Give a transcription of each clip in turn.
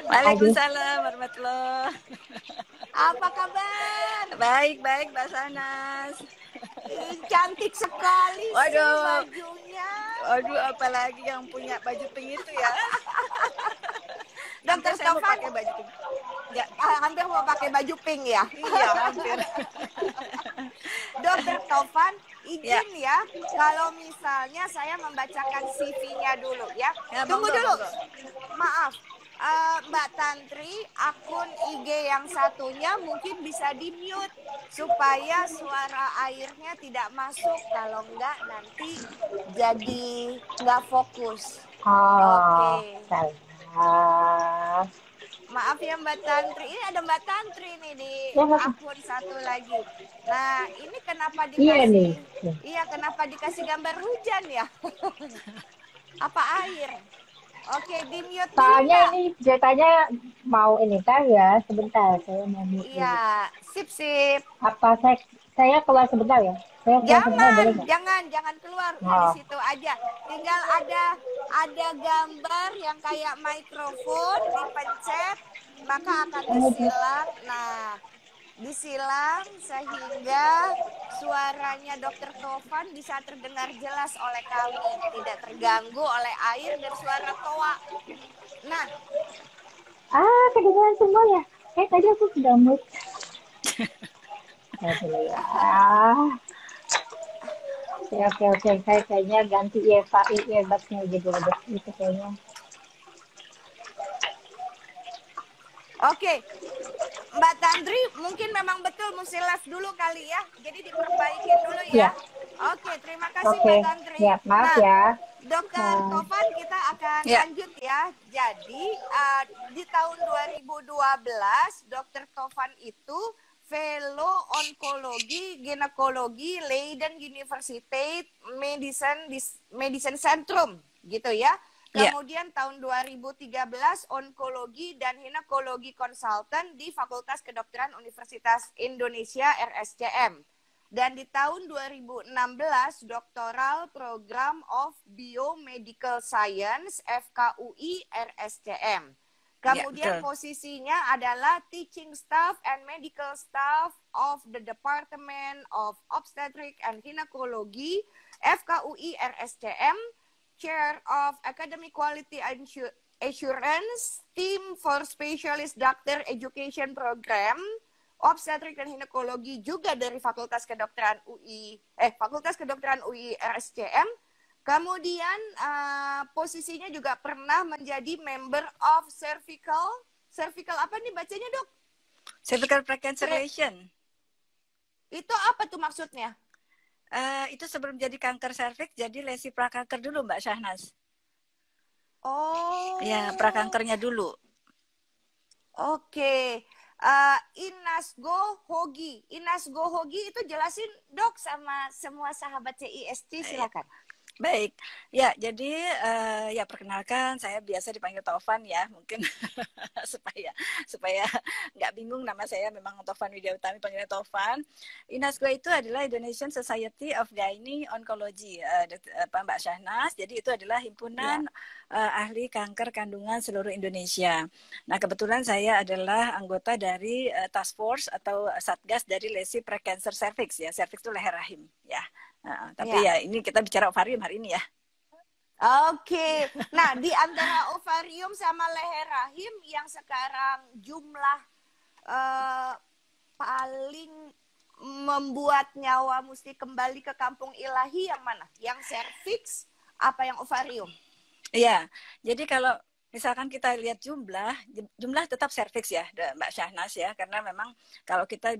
Aduh, Waalaikumsalam warahmatullahi. Apa kabar? Baik, Mbak Sanas. Ih, cantik sekali sih Waduh, bajunya. waduh, apalagi yang punya baju pink itu ya. Hampir Dokter saya mau Tovan pakai baju pink. Ya, hampir mau pakai baju pink ya. iya hampir. Dokter Tovan, Ya, izin ya, kalau misalnya saya membacakan CV-nya dulu ya. ya Tunggu monggo, dulu, monggo. maaf. Mbak Tantri, akun IG yang satunya mungkin bisa di-mute supaya suara airnya tidak masuk. Kalau enggak nanti jadi nggak fokus. oh, Oke. salah. Maaf ya Mbak Tantri. Ini ada Mbak Tantri nih di Ya, nggak apa- akun satu lagi. Nah, ini kenapa iya nih. dikasih, iya kenapa dikasih gambar hujan ya? Apa air? Oke, di-mute dulu Soalnya Mbak. ini ceritanya mau ini kan ya, sebentar saya mau mute dulu. Iya, sip-sip. Apa saya keluar sebentar ya? Saya keluar sebentar boleh nggak? Jangan keluar, udah di Oh, situ aja. Tinggal ada gambar yang kayak mikrofon dipencet, maka akan disilang. Nah, disilang sehingga suaranya Dokter Tovan bisa terdengar jelas oleh kami, tidak terganggu oleh air dan suara toa. Nah, kedengeran semua ya. Tadi aku sudah mute. Ya, dulu ya. Oke. Saya kayaknya ganti earbuds-nya gitu deh. Itu kayaknya. oke, Mbak Tandri mungkin memang betul mesti live dulu kali ya. Jadi diperbaikin dulu ya. Ya, Oke, terima kasih oke. Mbak Tantri. Ya, maaf Nah, ya. Dokter Nah, Tovan kita akan Ya, lanjut ya. Jadi di tahun 2012 Dokter Tovan itu Fellow Onkologi Ginekologi Leiden University Medicine Centrum gitu ya. ya, Kemudian tahun 2013 Onkologi dan Ginekologi Konsultan di Fakultas Kedokteran Universitas Indonesia RSCM. Dan di tahun 2016 Doctoral Program of Biomedical Science FKUI RSCM. ya Kemudian betul. posisinya adalah Teaching Staff and Medical Staff of the Department of Obstetric and Gynecology FKUI RSCM, Chair of Academic Quality Assurance, Team for Specialist Doctor Education Program, Obstetrik dan Ginekologi juga dari Fakultas Kedokteran UI RSCM. Kemudian posisinya juga pernah menjadi member of cervical apa nih bacanya dok? Cervical precancellation. Itu apa tuh maksudnya? Itu sebelum jadi kanker serviks, jadi lesi prakanker dulu Mbak Syahnas. Oh. Ya, prakankernya dulu. Oke. Inasgo Hogi itu jelasin dok sama semua sahabat CISC silakan. Baik, ya jadi ya perkenalkan saya biasa dipanggil Tovan ya mungkin supaya nggak bingung nama saya memang Tovan Widya Utami panggilnya Tovan. INASGO itu adalah Indonesian Society of Gynae Oncology Mbak Syahnas. Jadi itu adalah himpunan ahli kanker kandungan seluruh Indonesia. Nah kebetulan saya adalah anggota dari task force atau satgas dari lesi precancer cervix ya. Cervix itu leher rahim ya. Tapi ya ini kita bicara ovarium hari ini ya. Oke. Nah, di antara ovarium sama leher rahim yang sekarang jumlah paling membuat nyawa mesti kembali ke kampung ilahi yang mana? Yang cervix apa yang ovarium? Iya. Jadi kalau misalkan kita lihat jumlah tetap serviks ya Mbak Syahnas ya, karena memang kalau kita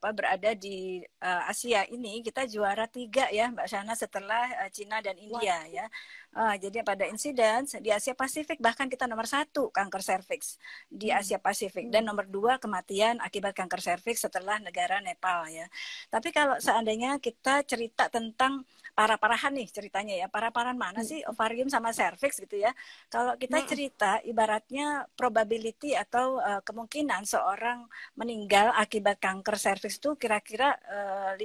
berada di Asia ini kita juara 3 ya Mbak Syahnas setelah Cina dan India ya. Jadi pada insiden di Asia Pasifik bahkan kita nomor 1 kanker serviks di Asia Pasifik dan nomor 2 kematian akibat kanker serviks setelah negara Nepal ya. Tapi kalau seandainya kita cerita tentang parah-parahan nih ceritanya ya, parah-parahan mana sih ovarium sama serviks gitu ya. Kalau kita cerita ibaratnya probability atau kemungkinan seorang meninggal akibat kanker serviks itu kira-kira 50%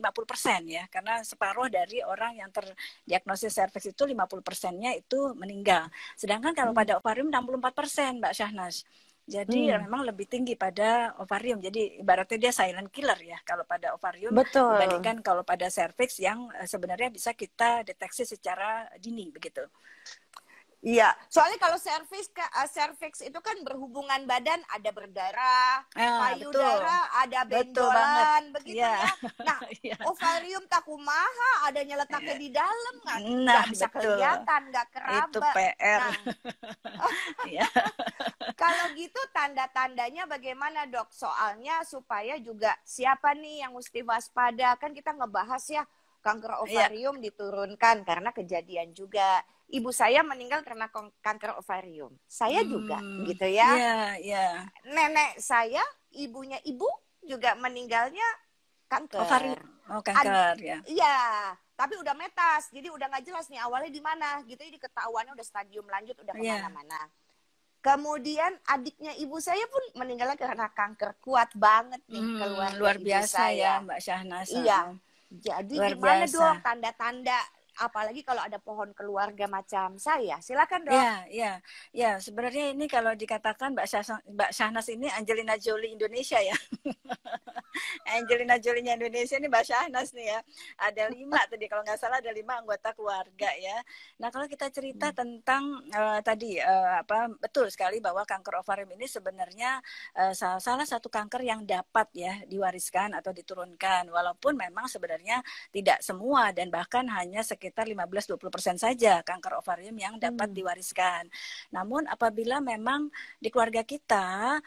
ya, karena separuh dari orang yang terdiagnosis serviks itu 50%-nya itu meninggal. Sedangkan kalau pada ovarium 64% Mbak Syahnas. Jadi memang lebih tinggi pada ovarium. Jadi ibaratnya dia silent killer ya kalau pada ovarium Betul. dibandingkan kalau pada serviks yang sebenarnya bisa kita deteksi secara dini begitu. Iya, soalnya kalau serviks itu kan berhubungan badan, ada berdarah, payudara, ada benjolan, begitu ya. Nah, ovarium takumaha, adanya letaknya di dalam, nggak bisa kelihatan, nggak keraba. Itu PR. Nah, kalau gitu tanda-tandanya bagaimana, Dok? Soalnya supaya juga siapa nih yang mesti waspada, kan kita ngebahas ya kanker ovarium diturunkan karena kejadian juga. Ibu saya meninggal karena kanker ovarium. Saya juga, gitu ya. Iya. Nenek saya, ibunya ibu juga meninggalnya kanker. Ovarium. Oh, kanker ya. Iya, tapi udah metas. Jadi udah nggak jelas nih awalnya di mana. Gitu, jadi ketahuannya udah stadium lanjut, udah kemana-mana. Kemudian adiknya ibu saya pun meninggalnya karena kanker. Kuat banget nih keluarga luar biasa ibu ya, Mbak Syahnas. Iya. Jadi luar gimana biasa. Dong tanda-tanda, apalagi kalau ada pohon keluarga macam saya? Silakan, Dok. Ya. Sebenarnya ini kalau dikatakan Mbak Syahnas ini Angelina Jolie Indonesia ya. Angelina Jolie-nya Indonesia ini Mbak Syahnas nih ya. Ada 5 tadi kalau nggak salah, ada 5 anggota keluarga ya. Nah kalau kita cerita tentang betul sekali bahwa kanker ovarium ini sebenarnya salah satu kanker yang dapat ya diwariskan atau diturunkan, walaupun memang sebenarnya tidak semua dan bahkan hanya sekitar 15-20% saja kanker ovarium yang dapat diwariskan. Namun apabila memang di keluarga kita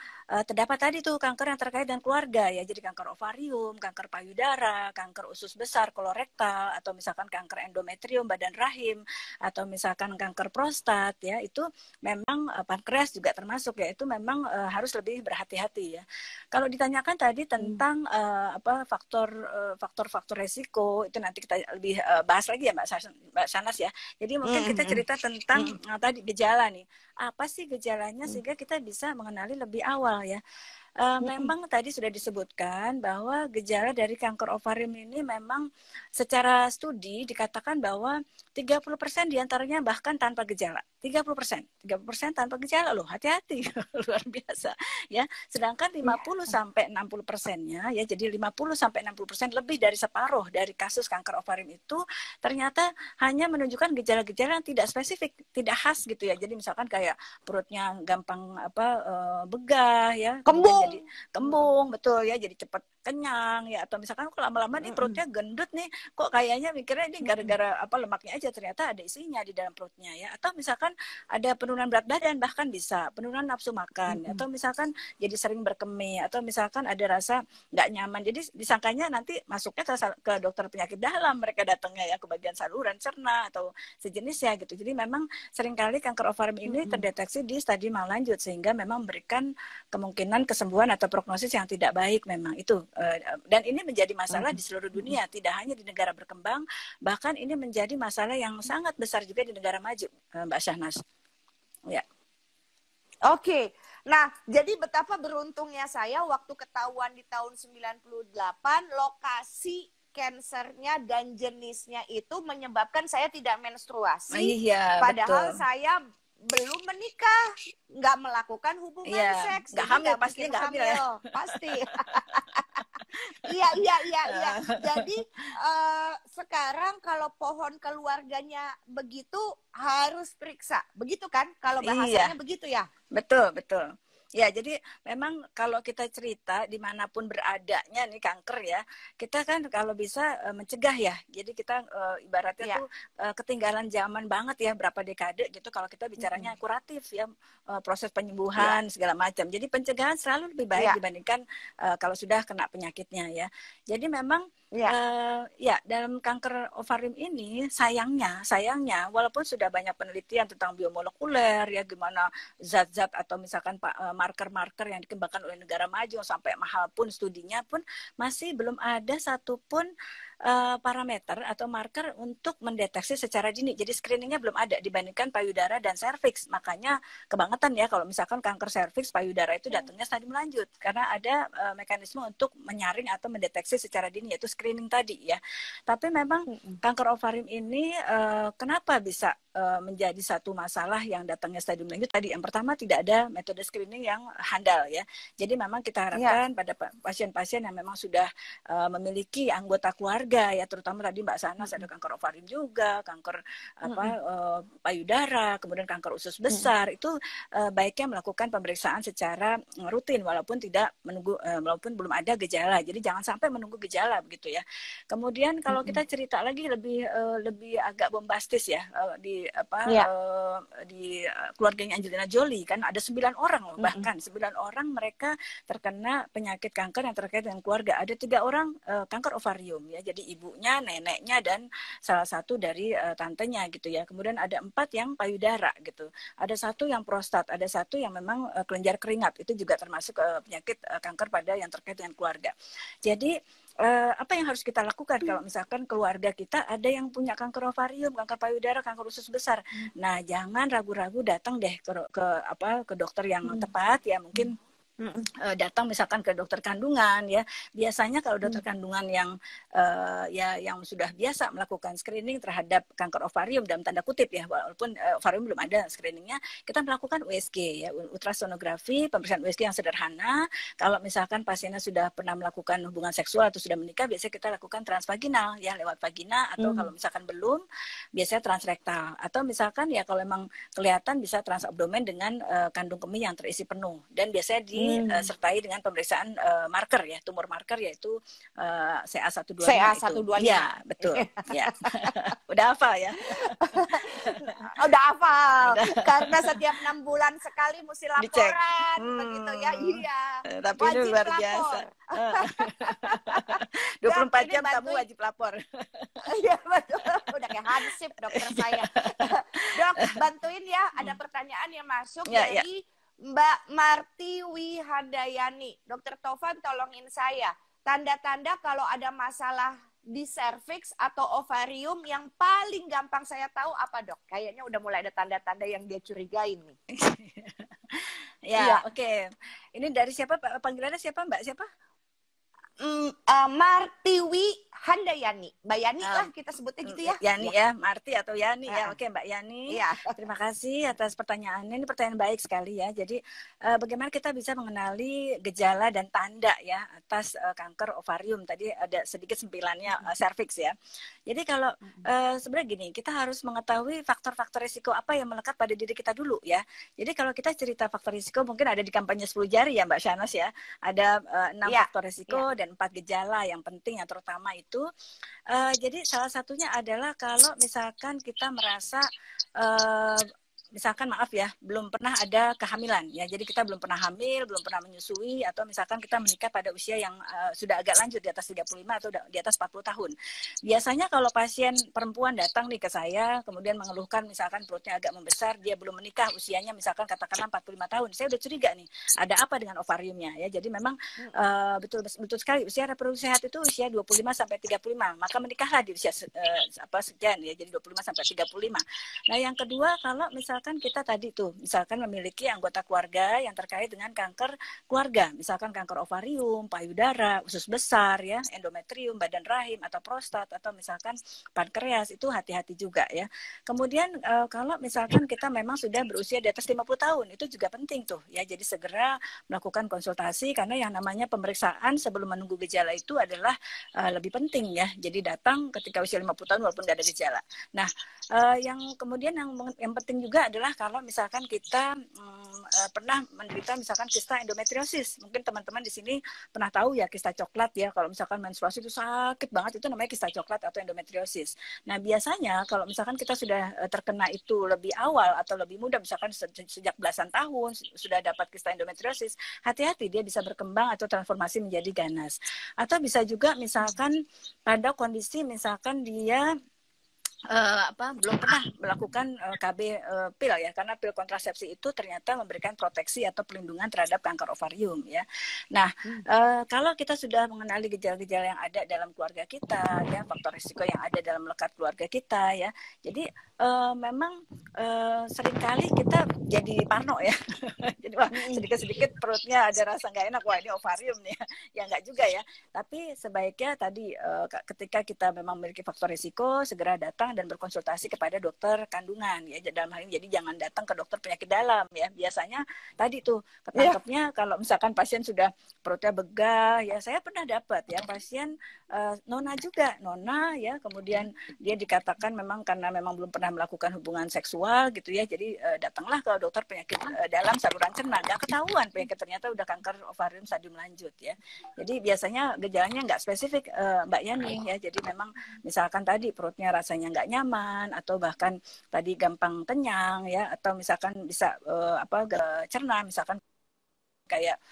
terdapat tadi tuh kanker yang terkait dengan keluarga ya, jadi kanker ovarium, kanker payudara, kanker usus besar, kolorektal, atau misalkan kanker endometrium badan rahim, atau misalkan kanker prostat ya, itu memang pankreas juga termasuk ya, itu memang harus lebih berhati-hati ya. Kalau ditanyakan tadi tentang faktor-faktor resiko, itu nanti kita lebih bahas lagi ya Mbak Shanas ya. Jadi mungkin kita cerita tentang tadi gejala nih. Apa sih gejalanya sehingga kita bisa mengenali lebih awal ya. Memang tadi sudah disebutkan bahwa gejala dari kanker ovarium ini memang secara studi dikatakan bahwa 30% diantaranya bahkan tanpa gejala. 30% tanpa gejala loh, hati-hati, luar biasa ya. Sedangkan 50-60%-nya ya, jadi 50-60% lebih dari separuh dari kasus kanker ovarium itu ternyata hanya menunjukkan gejala-gejala yang tidak spesifik, tidak khas gitu ya. Jadi misalkan kayak perutnya gampang begah ya, jadi kembung, betul ya, jadi cepat kenyang ya, atau misalkan kok lama-lama nih perutnya gendut nih, kok kayaknya mikirnya ini gara-gara lemaknya aja, ternyata ada isinya di dalam perutnya ya. Atau misalkan ada penurunan berat badan, bahkan bisa penurunan nafsu makan, atau misalkan jadi sering berkemih, atau misalkan ada rasa nggak nyaman, jadi disangkanya nanti masuknya ke dokter penyakit dalam, mereka datangnya ya ke bagian saluran cerna atau sejenisnya gitu. Jadi memang seringkali kanker ovarium ini terdeteksi di stadium yang lanjut, sehingga memang memberikan kemungkinan kesembuhan atau prognosis yang tidak baik memang itu. Dan ini menjadi masalah di seluruh dunia, tidak hanya di negara berkembang, bahkan ini menjadi masalah yang sangat besar juga di negara maju, Mbak Syahnas. Ya. Oke. Nah, jadi betapa beruntungnya saya waktu ketahuan di tahun 98, lokasi kansernya dan jenisnya itu menyebabkan saya tidak menstruasi. Iya, padahal betul. Saya belum menikah, nggak melakukan hubungan seks, nggak hamil, pasti nggak hamil ya. Pasti. Iya. Jadi sekarang kalau pohon keluarganya begitu harus periksa, begitu kan? Kalau bahasanya begitu ya? Betul. Ya, jadi memang kalau kita cerita dimanapun beradanya nih kanker ya, kita kan kalau bisa mencegah ya. Jadi kita ibaratnya tuh ketinggalan zaman banget ya, berapa dekade gitu kalau kita bicaranya kuratif ya, proses penyembuhan segala macam. Jadi pencegahan selalu lebih baik dibandingkan kalau sudah kena penyakitnya ya. Jadi memang dalam kanker ovarium ini sayangnya walaupun sudah banyak penelitian tentang biomolekuler ya, gimana zat-zat atau misalkan marker-marker yang dikembangkan oleh negara maju sampai mahal pun studinya pun masih belum ada satupun parameter atau marker untuk mendeteksi secara dini. Jadi screeningnya belum ada dibandingkan payudara dan serviks. Makanya kebangetan ya kalau misalkan kanker serviks payudara itu datangnya stadium lanjut karena ada mekanisme untuk menyaring atau mendeteksi secara dini yaitu screening tadi ya. Tapi memang kanker ovarium ini kenapa bisa menjadi satu masalah yang datangnya stadium lanjut tadi. Yang pertama tidak ada metode screening yang handal ya. Jadi memang kita harapkan pada pasien-pasien yang memang sudah memiliki anggota keluarga ya, terutama tadi Mbak Sanas ada kanker ovarium juga, kanker payudara, kemudian kanker usus besar itu baiknya melakukan pemeriksaan secara rutin walaupun tidak menunggu walaupun belum ada gejala. Jadi jangan sampai menunggu gejala begitu ya. Kemudian kalau kita cerita lagi lebih agak bombastis ya di keluarganya Angelina Jolie kan ada 9 orang loh, bahkan 9 orang mereka terkena penyakit kanker yang terkait dengan keluarga. Ada 3 orang kanker ovarium ya, jadi ibunya, neneknya dan salah satu dari tantenya gitu ya. Kemudian ada 4 yang payudara gitu, ada 1 yang prostat, ada 1 yang memang kelenjar keringat, itu juga termasuk penyakit kanker pada yang terkait dengan keluarga. Jadi apa yang harus kita lakukan kalau misalkan keluarga kita ada yang punya kanker ovarium, kanker payudara, kanker usus besar. Nah, jangan ragu-ragu datang deh ke dokter yang tepat ya, mungkin datang misalkan ke dokter kandungan ya. Biasanya kalau dokter kandungan yang yang sudah biasa melakukan screening terhadap kanker ovarium dalam tanda kutip ya, walaupun ovarium belum ada screeningnya, kita melakukan USG ya, ultrasonografi, pemeriksaan USG yang sederhana. Kalau misalkan pasiennya sudah pernah melakukan hubungan seksual atau sudah menikah, biasanya kita lakukan transvaginal ya, lewat vagina, atau kalau misalkan belum, biasanya transrektal, atau misalkan ya kalau memang kelihatan bisa transabdomen dengan kandung kemih yang terisi penuh, dan biasanya disertai dengan pemeriksaan marker ya, tumor marker yaitu CA125. CA125. Ya, betul. Ya. Udah hafal ya? Udah hafal. Karena setiap 6 bulan sekali mesti laporan begitu ya. Iya. Tapi ini luar biasa. 24 jam kamu wajib lapor. Iya betul. Udah kayak hansip dokter saya. Dok, bantuin ya, ada pertanyaan yang masuk dari Mbak Marti Wihandayani. Dokter Tovan tolongin saya. Tanda-tanda kalau ada masalah di serviks atau ovarium yang paling gampang saya tahu apa, Dok? Kayaknya udah mulai ada tanda-tanda yang dia curigain nih. Oke. Ini dari siapa? Panggilannya siapa, Mbak? Siapa? Martiwi Handayani. Mbak Yani lah kita sebutnya gitu ya. Yani ya, Marti atau Yani ya. Oke, Mbak Yani. Ya. Terima kasih atas pertanyaannya. Ini pertanyaan baik sekali ya. Jadi bagaimana kita bisa mengenali gejala dan tanda ya atas kanker ovarium. Tadi ada sedikit sempilannya serviks ya. Jadi kalau sebenarnya gini, kita harus mengetahui faktor-faktor risiko apa yang melekat pada diri kita dulu ya. Jadi kalau kita cerita faktor risiko mungkin ada di kampanye 10 jari ya Mbak Shanas ya. Ada 6 faktor risiko dan 4 gejala yang penting yang terutama itu. Jadi salah satunya adalah kalau misalkan kita merasa misalkan maaf ya, belum pernah ada kehamilan ya. Jadi kita belum pernah hamil, belum pernah menyusui, atau misalkan kita menikah pada usia yang sudah agak lanjut di atas 35 atau di atas 40 tahun. Biasanya kalau pasien perempuan datang nih ke saya, kemudian mengeluhkan misalkan perutnya agak membesar, dia belum menikah, usianya misalkan katakanlah 45 tahun. Saya udah curiga nih, ada apa dengan ovariumnya ya. Jadi memang betul sekali usia reproduksi sehat itu usia 25 sampai 35. Maka menikahlah di usia sekian ya. Jadi 25 sampai 35. Nah, yang kedua kalau misalkan kita tadi tuh misalkan memiliki anggota keluarga yang terkait dengan kanker keluarga, misalkan kanker ovarium, payudara, usus besar ya, endometrium, badan rahim atau prostat, atau misalkan pankreas, itu hati-hati juga ya. Kemudian kalau misalkan kita memang sudah berusia di atas 50 tahun, itu juga penting tuh ya. Jadi segera melakukan konsultasi karena yang namanya pemeriksaan sebelum menunggu gejala itu adalah lebih penting ya. Jadi datang ketika usia 50 tahun walaupun tidak ada gejala. Nah, yang kemudian yang penting juga adalah kalau misalkan kita pernah menderita misalkan kista endometriosis. Mungkin teman-teman di sini pernah tahu ya kista coklat ya. Kalau misalkan menstruasi itu sakit banget, itu namanya kista coklat atau endometriosis. Nah, biasanya kalau misalkan kita sudah terkena itu lebih awal atau lebih muda, misalkan sejak belasan tahun sudah dapat kista endometriosis, hati-hati dia bisa berkembang atau transformasi menjadi ganas. Atau bisa juga misalkan pada kondisi misalkan dia belum pernah melakukan KB pil ya, karena pil kontrasepsi itu ternyata memberikan proteksi atau perlindungan terhadap kanker ovarium ya. Nah, kalau kita sudah mengenali gejala-gejala yang ada dalam keluarga kita ya, faktor risiko yang ada dalam lekat keluarga kita ya, jadi memang seringkali kita jadi parno ya. Jadi wah, sedikit-sedikit perutnya ada rasa nggak enak, wah ini ovarium nih ya, nggak juga ya. Tapi sebaiknya tadi ketika kita memang memiliki faktor risiko, segera datang dan berkonsultasi kepada dokter kandungan ya, dalam hal ini. Jadi jangan datang ke dokter penyakit dalam ya. Biasanya tadi tuh ketangkepnya kalau misalkan pasien sudah perutnya begah ya, saya pernah dapat ya pasien nona juga, nona ya, kemudian dia dikatakan memang karena memang belum pernah melakukan hubungan seksual gitu ya, jadi datanglah ke dokter penyakit dalam saluran cerna, nggak ketahuan penyakit ternyata udah kanker ovarium stadium lanjut ya. Jadi biasanya gejalanya nggak spesifik Mbak Yani ya, jadi memang misalkan tadi perutnya rasanya nggak nyaman, atau bahkan tadi gampang kenyang ya, atau misalkan bisa cerna, misalkan kayak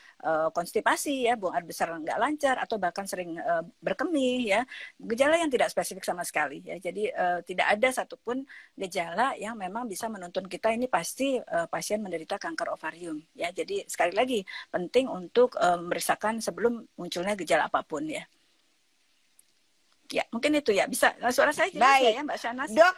konstipasi ya, buang air besar nggak lancar, atau bahkan sering berkemih ya, gejala yang tidak spesifik sama sekali ya. Jadi tidak ada satupun gejala yang memang bisa menuntun kita ini pasti pasien menderita kanker ovarium ya. Jadi sekali lagi penting untuk memeriksakan sebelum munculnya gejala apapun ya. Ya, mungkin itu ya. Bisa suara saya jelas ya Mbak Shahnaz? Dok,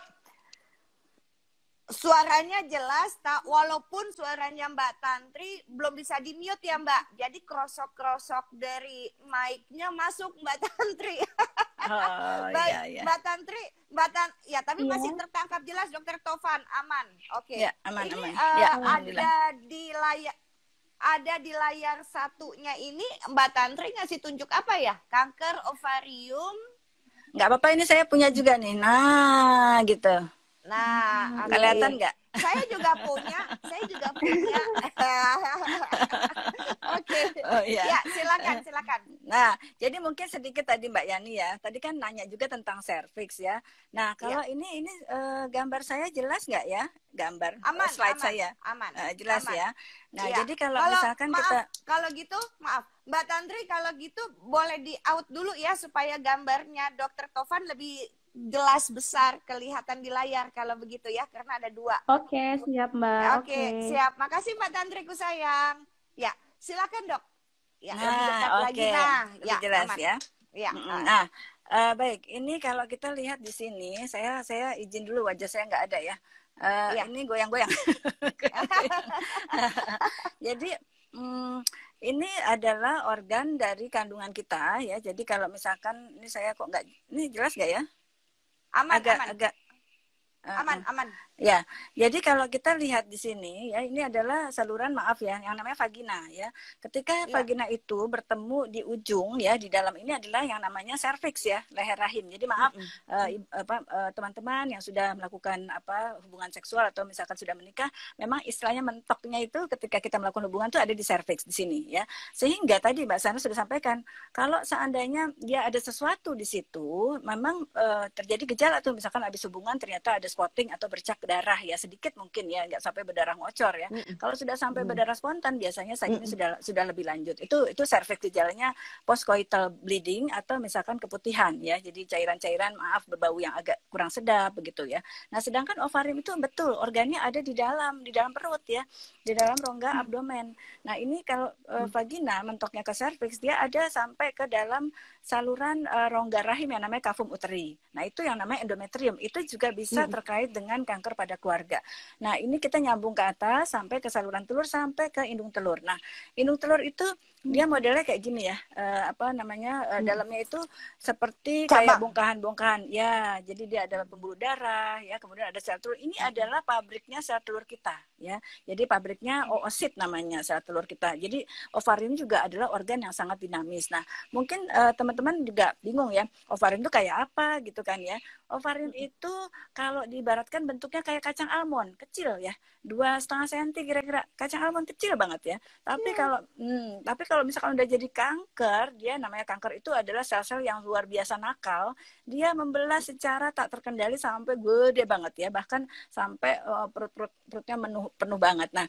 suaranya jelas, walaupun suaranya Mbak Tantri belum bisa di-mute ya Mbak. Jadi krosok-krosok dari mic-nya masuk Mbak Tantri. Iya. Mbak Tantri, ya tapi masih tertangkap jelas Dokter Tovan, aman. Oke. Ya, aman. Ini Ya, ada di layar satunya ini Mbak Tantri ngasih tunjuk apa ya? Kanker ovarium. Nggak apa-apa, ini saya punya juga nih. Nah, gitu. Nah, kelihatan nggak? Saya juga punya. Oke. Oh, iya. Ya, silakan. Nah, jadi mungkin sedikit tadi Mbak Yani ya. Tadi kan nanya juga tentang serviks ya. Nah, kalau ini gambar saya jelas nggak ya? Gambar slide saya. Aman. Jelas aman. ya. Nah, jadi kalau misalkan kalau gitu, maaf, Mbak Tantri, kalau gitu boleh di out dulu ya supaya gambarnya Dokter Tovan lebih jelas besar kelihatan di layar kalau begitu ya, karena ada 2. Oke, siap Mbak. Oke, siap. Makasih Mbak Tantriku sayang. Ya, silakan Dok. Ya, lebih dekat lagi. Nah, lebih jelas aman. ya. Ya. Nah, baik. Ini kalau kita lihat di sini, saya izin dulu, wajah saya nggak ada ya. Ini goyang-goyang. Jadi ini adalah organ dari kandungan kita ya. Jadi kalau misalkan ini saya kok nggak, ini jelas nggak ya? Aman. Ya, jadi kalau kita lihat di sini ya, ini adalah saluran, maaf ya, yang namanya vagina ya. Ketika vagina itu bertemu di ujung ya, di dalam ini adalah yang namanya serviks ya, leher rahim. Jadi maaf teman-teman yang sudah melakukan hubungan seksual atau misalkan sudah menikah, memang istilahnya mentoknya itu ketika kita melakukan hubungan itu ada di serviks di sini ya. Sehingga tadi Mbak Shahnaz sudah sampaikan, kalau seandainya dia ada sesuatu di situ, memang terjadi gejala tuh, misalkan habis hubungan ternyata ada spotting atau bercak darah ya, sedikit mungkin ya, nggak sampai berdarah ngocor ya. Kalau sudah sampai berdarah spontan, biasanya saat ini sudah lebih lanjut. Itu serviks, gejalanya postcoital bleeding atau misalkan keputihan ya. Jadi cairan-cairan berbau yang agak kurang sedap begitu ya. Nah, sedangkan ovarium itu betul organnya ada di dalam perut ya, di dalam rongga abdomen. Nah, ini kalau vagina mentoknya ke serviks, dia ada sampai ke dalam saluran rongga rahim yang namanya cavum uteri. Nah, itu yang namanya endometrium. Itu juga bisa terkait dengan kanker pada keluarga. Nah, ini kita nyambung ke atas sampai ke saluran telur sampai ke indung telur. Nah, indung telur itu dia modelnya kayak gini ya. Dalamnya itu seperti kayak bongkahan-bongkahan. Ya, jadi dia ada pembuluh darah ya, kemudian ada sel telur. Ini adalah pabriknya sel telur kita ya. Jadi pabriknya oosit namanya sel telur kita. Jadi ovarium juga adalah organ yang sangat dinamis. Nah, mungkin teman-teman juga bingung ya, ovarium itu kayak apa gitu kan ya. Ovarium itu kalau diibaratkan bentuknya kayak kacang almond, kecil ya, 2,5 cm kira-kira, kacang almond kecil banget ya. Tapi kalau misalkan udah jadi kanker, dia namanya kanker itu adalah sel-sel yang luar biasa nakal. Dia membelah secara tak terkendali sampai gede banget ya, bahkan sampai perutnya penuh banget. Nah,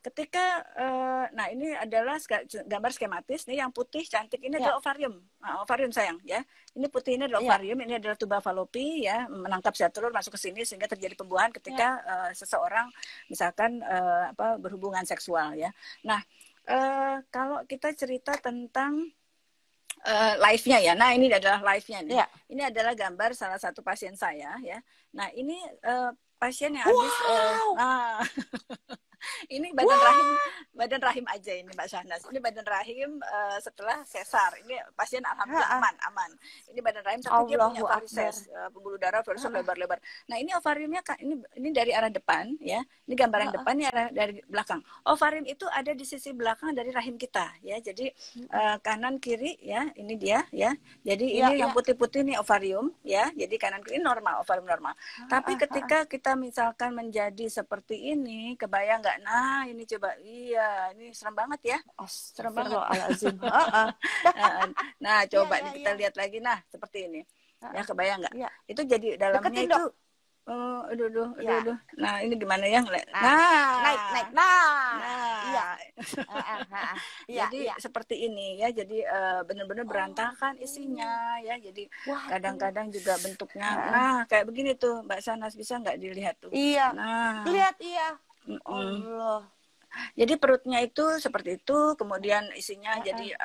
ketika nah ini adalah gambar skematis nih, yang putih cantik ini adalah ovarium. Nah, ovarium sayang ya. Ini putih ini adalah ovarium, ini adalah tuba falopi ya, menangkap sel telur masuk ke sini sehingga terjadi pembuahan ketika seseorang misalkan berhubungan seksual ya. Nah, kalau kita cerita tentang live-nya ya. Nah, ini adalah live-nya nih. Ini adalah gambar salah satu pasien saya ya. Nah, ini pasien yang habis ini badan rahim aja ini Mbak Syahnas. Ini badan rahim setelah sesar. Ini pasien alhamdulillah aman. Ini badan rahim tapi dia punya varises, pembuluh darah varises lebar-lebar. Nah, ini ovariumnya ini dari arah depan ya. Ini gambaran depan, ini arah dari belakang. Ovarium itu ada di sisi belakang dari rahim kita ya. Jadi kanan kiri ya, ini dia ya. Jadi ini yang putih-putih ini ovarium ya. Jadi kanan kiri normal, ovarium normal. Tapi ketika kita misalkan menjadi seperti ini, kebayang nggak? Nah, ini coba, iya, ini serem banget ya, serem banget. Nah, coba kita lihat lagi, nah seperti ini, ya kebayang nggak? Itu jadi dalamnya itu, aduh. Nah, ini gimana ya? Naik. Jadi seperti ini ya, jadi benar-benar berantakan isinya ya, jadi kadang-kadang juga bentuknya, nah kayak begini tuh Mbak Syahnas, bisa nggak dilihat tuh? Iya. Nah, lihat Allah. Jadi perutnya itu seperti itu, kemudian isinya jadi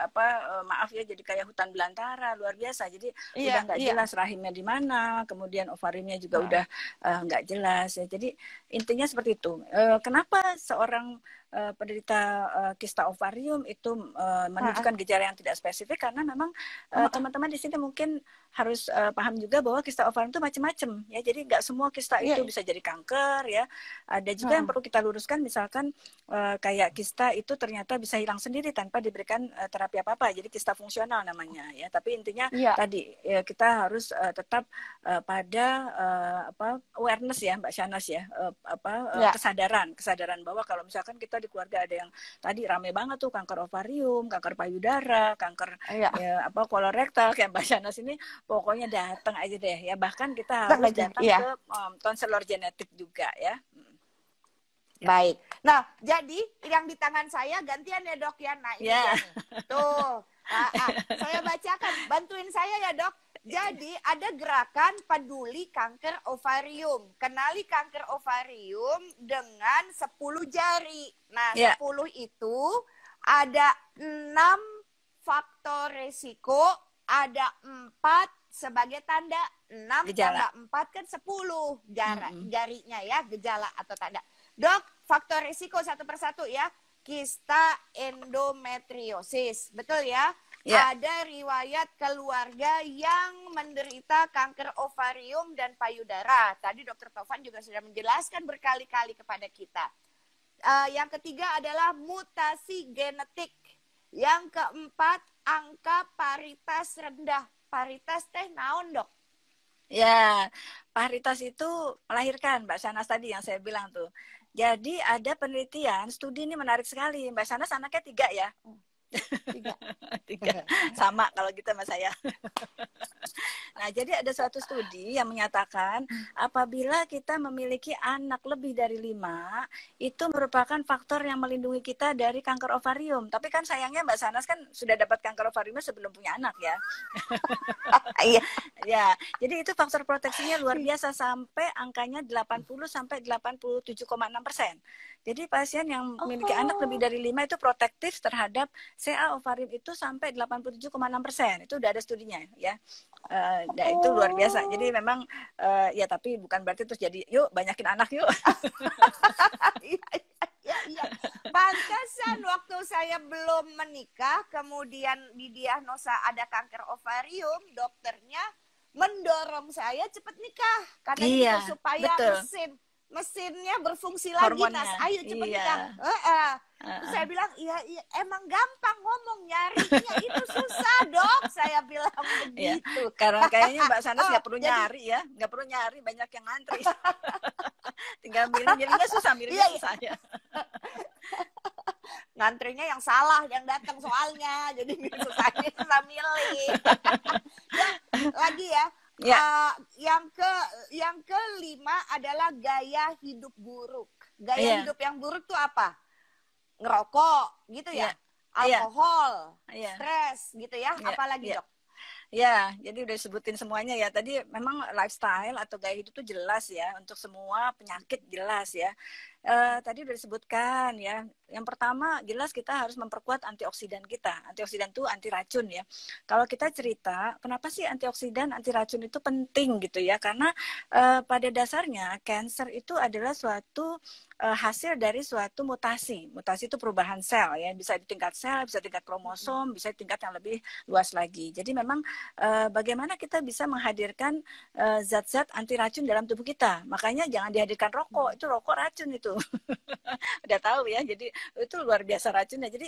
maaf ya, jadi kayak hutan belantara luar biasa. Jadi udah nggak jelas rahimnya di mana, kemudian ovariumnya juga udah nggak jelas ya. Jadi intinya seperti itu. Kenapa seorang penderita kista ovarium itu menunjukkan gejala yang tidak spesifik? Karena memang teman-teman di sini mungkin harus paham juga bahwa kista ovarium itu macam-macam ya. Jadi nggak semua kista itu bisa jadi kanker ya. Ada juga yang perlu kita luruskan, misalkan kayak kista itu ternyata bisa hilang sendiri tanpa diberikan terapi apa-apa. Jadi kista fungsional namanya ya. Tapi intinya tadi ya, kita harus tetap pada awareness ya Mbak Syahnas ya, kesadaran bahwa kalau misalkan kita di keluarga ada yang tadi rame banget tuh kanker ovarium, kanker payudara, kanker kolorektal kayak Mbak Syahnas ini, pokoknya datang aja deh ya. Bahkan kita harus datang ke konselor genetik juga ya. Baik. Nah, jadi yang di tangan saya gantian ya Dok ya. Nah, ini dia nih. Tuh. Saya bacakan, bantuin saya ya Dok. Jadi ada gerakan peduli kanker ovarium. Kenali kanker ovarium dengan 10 jari. Nah, 10 itu ada 6 faktor resiko, ada 4 sebagai tanda. 6 gejala. tambah 4 kan 10 jarinya ya, gejala atau tanda. Dok, faktor risiko satu persatu ya. Kista endometriosis, betul ya? Ada riwayat keluarga yang menderita kanker ovarium dan payudara. Tadi Dr. Taufan juga sudah menjelaskan berkali-kali kepada kita. Yang ketiga adalah mutasi genetik. Yang keempat, angka paritas rendah. Paritas teh naon Dok? Ya, paritas itu melahirkan, Mbak Syahnas tadi yang saya bilang tuh. Jadi ada penelitian, studi ini menarik sekali. Mbak Syahnas anaknya 3 ya? 3. Sama kalau gitu sama saya. Nah, jadi ada suatu studi yang menyatakan apabila kita memiliki anak lebih dari 5, itu merupakan faktor yang melindungi kita dari kanker ovarium. Tapi kan sayangnya Mbak Syahnas kan sudah dapat kanker ovarium sebelum punya anak ya. Ya, jadi itu faktor proteksinya luar biasa sampai angkanya 80-87,6%. Jadi pasien yang memiliki anak lebih dari 5 itu protektif terhadap CA ovarium itu sampai 87,6%. Itu udah ada studinya ya. Nah, itu luar biasa. Jadi memang ya, tapi bukan berarti terus jadi yuk banyakin anak yuk. Iya. Pantesan waktu saya belum menikah, kemudian didiagnosa ada kanker ovarium, dokternya mendorong saya cepat nikah karena itu supaya mesinnya berfungsi lagi, Nas. Ayo cepat nikah. Terus saya bilang, iya, emang gampang ngomong, nyarinya itu susah Dok. Saya bilang begitu. Karena kayaknya Mbak Syahnas nggak perlu nyari ya, nggak perlu nyari, banyak yang ngantri. Tinggal milih, milihnya susah ya. Ngantrinya yang salah, yang datang soalnya, jadi susah milih. Lagi ya. Yang kelima adalah gaya hidup buruk. Gaya hidup yang buruk itu apa? ngerokok gitu ya, Iya. Iya. alkohol, Iya. stres gitu ya, Iya. apalagi Iya. dok? Ya, jadi udah sebutin semuanya ya. Tadi memang lifestyle atau gaya hidup itu jelas ya. Untuk semua penyakit jelas ya. Tadi udah disebutkan ya. Yang pertama jelas kita harus memperkuat antioksidan kita. Antioksidan itu anti racun ya. Kalau kita cerita, kenapa sih antioksidan, anti racun itu penting gitu ya? Karena pada dasarnya cancer itu adalah suatu hasil dari suatu mutasi. Mutasi itu perubahan sel ya. Bisa di tingkat sel, bisa di tingkat kromosom, bisa di tingkat yang lebih luas lagi. Jadi memang bagaimana kita bisa menghadirkan zat-zat anti racun dalam tubuh kita. Makanya jangan dihadirkan rokok, itu rokok racun itu. Udah tahu ya, jadi itu luar biasa racunnya. Jadi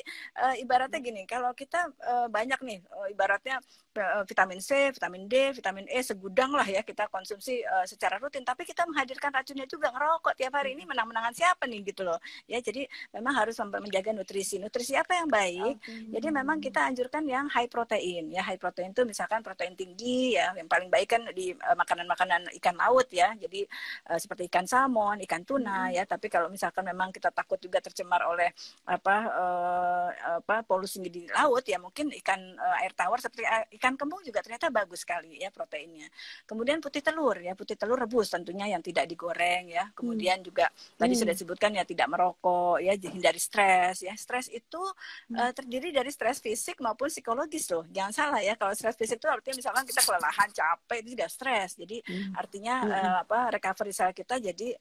ibaratnya gini, kalau kita banyak nih, ibaratnya vitamin C, vitamin D, vitamin E segudang lah ya kita konsumsi secara rutin, tapi kita menghadirkan racunnya juga, ngerokok tiap hari, ini menang-menangan siapa nih gitu loh ya. Jadi memang harus menjaga nutrisi apa yang baik. Jadi memang kita anjurkan yang high protein ya. High protein itu misalkan protein tinggi ya, yang paling baik kan di makanan-makanan ikan laut ya. Jadi seperti ikan salmon, ikan tuna ya. Tapi kalau misalkan memang kita takut juga tercemar oleh polusi di laut ya, mungkin ikan air tawar seperti ikan kembung juga ternyata bagus sekali ya proteinnya. Kemudian putih telur ya, putih telur rebus tentunya yang tidak digoreng ya. Kemudian juga tadi sudah disebutkan ya, tidak merokok ya, hindari stres ya. Stres itu terdiri dari stres fisik maupun psikologis loh. Jangan salah ya, kalau stres fisik itu artinya misalkan kita kelelahan, capek, itu juga stres. Jadi artinya recovery sel kita jadi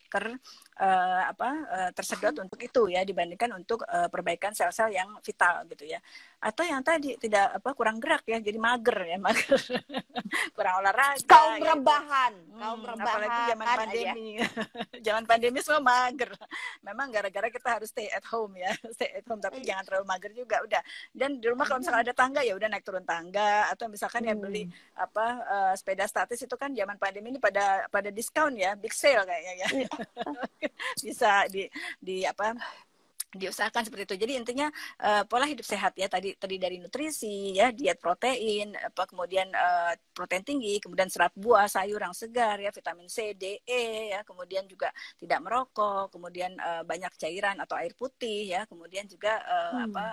tersedot untuk itu ya, dibandingkan untuk perbaikan sel-sel yang vital gitu ya. Atau yang tadi tidak kurang gerak ya, jadi mager ya, mager. Kurang olahraga. Kaum rebahan, apalagi zaman pandemi. Zaman pandemi semua mager. Memang gara-gara kita harus stay at home ya, stay at home, tapi jangan terlalu mager juga udah. Dan di rumah kalau misalkan ada tangga ya udah naik turun tangga, atau misalkan ya beli sepeda statis itu kan zaman pandemi ini pada diskon ya, big sale kayaknya ya. Bisa diusahakan seperti itu. Jadi intinya pola hidup sehat ya, tadi dari nutrisi ya, diet protein, kemudian protein tinggi, kemudian serat buah, sayur yang segar ya, vitamin C, D, E ya, kemudian juga tidak merokok, kemudian banyak cairan atau air putih ya, kemudian juga